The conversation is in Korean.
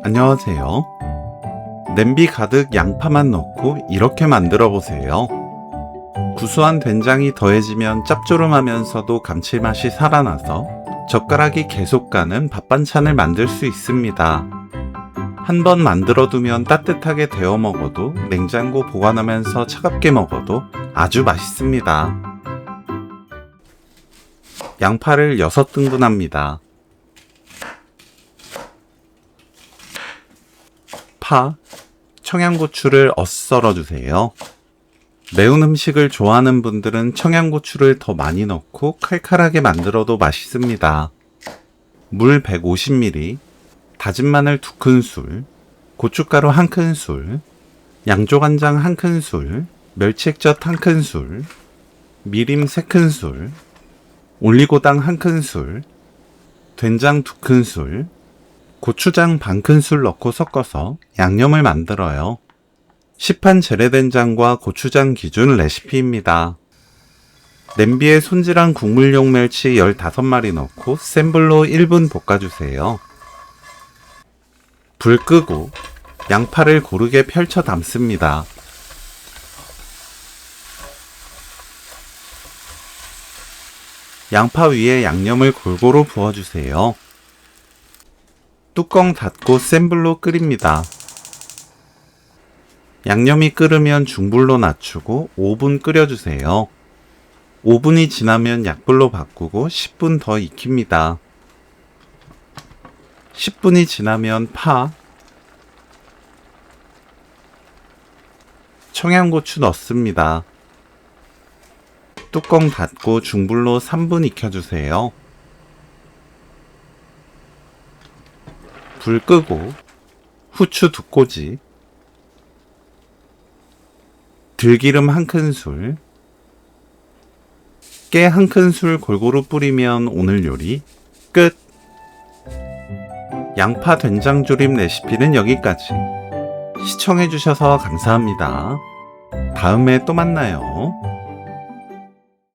안녕하세요. 냄비 가득 양파만 넣고 이렇게 만들어 보세요. 구수한 된장이 더해지면 짭조름하면서도 감칠맛이 살아나서 젓가락이 계속 가는 밥반찬을 만들 수 있습니다. 한번 만들어 두면 따뜻하게 데워 먹어도 냉장고 보관하면서 차갑게 먹어도 아주 맛있습니다. 양파를 6등분합니다. 파, 청양고추를 썰어 주세요. 매운 음식을 좋아하는 분들은 청양고추를 더 많이 넣고 칼칼하게 만들어도 맛있습니다. 물 150ml, 다진 마늘 2큰술, 고춧가루 1큰술, 양조간장 1큰술, 멸치액젓 1큰술, 미림 3큰술, 올리고당 1큰술, 된장 2큰술, 고추장 반큰술 넣고 섞어서 양념을 만들어요. 시판 재래된장과 고추장 기준 레시피입니다. 냄비에 손질한 국물용 멸치 15마리 넣고 센 불로 1분 볶아주세요. 불 끄고 양파를 고르게 펼쳐 담습니다. 양파 위에 양념을 골고루 부어주세요. 뚜껑 닫고 센 불로 끓입니다. 양념이 끓으면 중불로 낮추고 5분 끓여주세요. 5분이 지나면 약불로 바꾸고 10분 더 익힙니다. 10분이 지나면 파, 청양고추 넣습니다. 뚜껑 닫고 중불로 3분 익혀주세요. 불 끄고 후추 2꼬지, 들기름 1큰술, 깨 1큰술 골고루 뿌리면 오늘 요리 끝! 양파 된장조림 레시피는 여기까지. 시청해주셔서 감사합니다. 다음에 또 만나요.